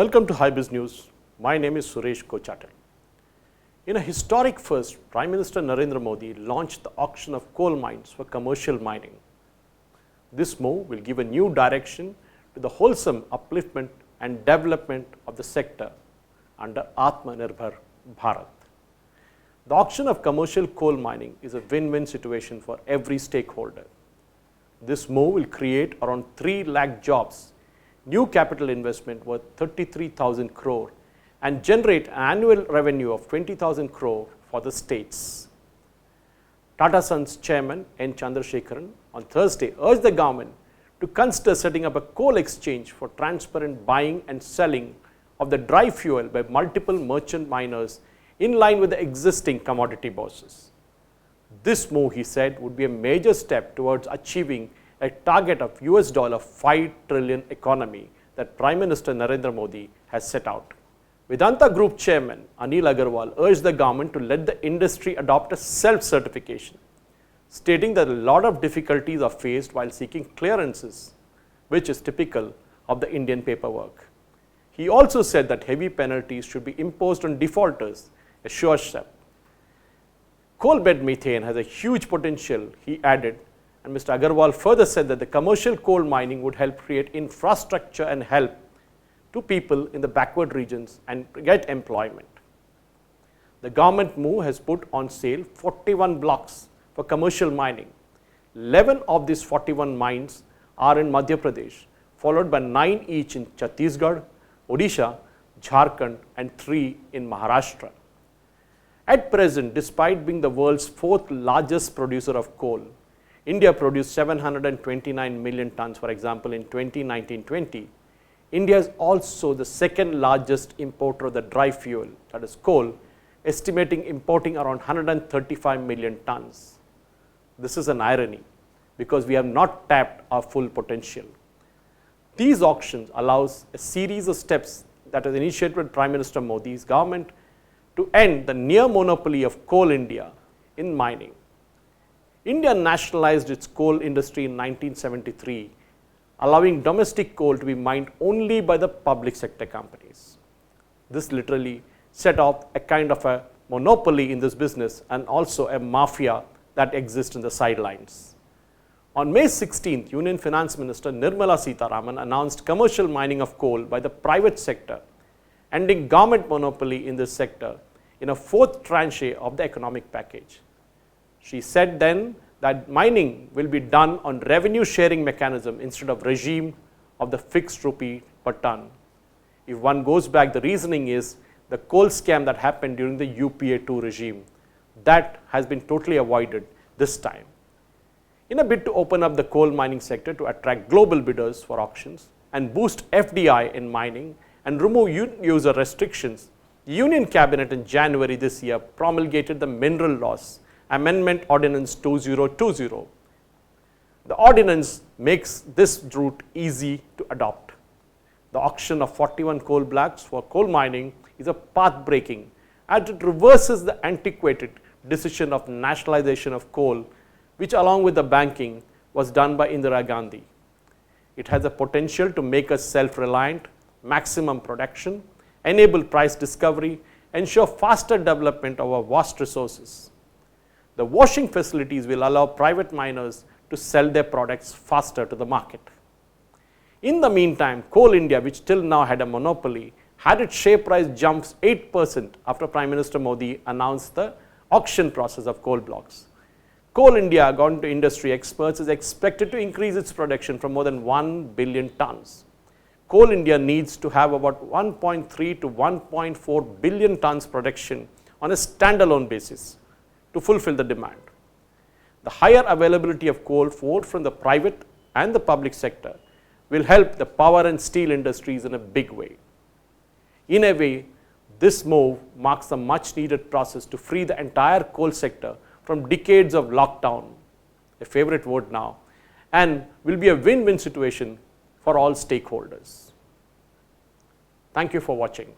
Welcome to HiBiz News. My name is Suresh Kochatal. In a historic first, Prime Minister Narendra Modi launched the auction of coal mines for commercial mining. This move will give a new direction to the wholesome upliftment and development of the sector under Atmanirbhar Bharat. The auction of commercial coal mining is a win-win situation for every stakeholder. This move will create around 3 lakh jobs, new capital investment worth 33,000 crore and generate an annual revenue of 20,000 crore for the states. Tata Sons chairman N. Chandrasekaran on Thursday urged the government to consider setting up a coal exchange for transparent buying and selling of the dry fuel by multiple merchant miners in line with the existing commodity bourses. This move, he said, would be a major step towards achieving a target of $5 trillion economy that Prime Minister Narendra Modi has set out. Vedanta Group Chairman Anil Agarwal urged the government to let the industry adopt a self-certification, stating that a lot of difficulties are faced while seeking clearances, which is typical of the Indian paperwork. He also said that heavy penalties should be imposed on defaulters, a sure step. Coal bed methane has a huge potential, he added, and Mr. Agarwal further said that the commercial coal mining would help create infrastructure and help to people in the backward regions and get employment. The government move has put on sale 41 blocks for commercial mining. 11 of these 41 mines are in Madhya Pradesh, followed by 9 each in Chhattisgarh, Odisha, Jharkhand, and 3 in Maharashtra. At present, despite being the world's 4th largest producer of coal, India produced 729 million tons, for example, in 2019-20. India is also the 2nd largest importer of the dry fuel, that is coal, estimating importing around 135 million tons. This is an irony because we have not tapped our full potential. These auctions allows a series of steps that was initiated by Prime Minister Modi's government to end the near monopoly of Coal India in mining. India nationalized its coal industry in 1973, allowing domestic coal to be mined only by the public sector companies. This literally set off a kind of a monopoly in this business and also a mafia that exists in the sidelines. On May 16th, Union Finance Minister Nirmala Sitharaman announced commercial mining of coal by the private sector, ending government monopoly in this sector in a 4th tranche of the economic package. She said then that mining will be done on revenue sharing mechanism instead of regime of the fixed rupee per ton. If one goes back, the reasoning is the coal scam that happened during the UPA 2 regime. That has been totally avoided this time. In a bid to open up the coal mining sector to attract global bidders for auctions and boost FDI in mining and remove user restrictions, the Union Cabinet in January this year promulgated the Mineral Laws Amendment Ordinance 2020. The ordinance makes this route easy to adopt. The auction of 41 coal blocks for coal mining is a path-breaking as it reverses the antiquated decision of nationalization of coal, which along with the banking was done by Indira Gandhi. It has the potential to make us self-reliant, maximum production, enable price discovery, ensure faster development of our vast resources. The washing facilities will allow private miners to sell their products faster to the market. In the meantime, Coal India, which till now had a monopoly, had its share price jumps 8% after Prime Minister Modi announced the auction process of coal blocks. Coal India, according to industry experts, is expected to increase its production from more than 1 billion tons. Coal India needs to have about 1.3 to 1.4 billion tons production on a standalone basis to fulfill the demand. The higher availability of coal both from the private and the public sector will help the power and steel industries in a big way. In a way, this move marks a much needed process to free the entire coal sector from decades of lockdown, a favorite word now, and will be a win-win situation for all stakeholders. Thank you for watching.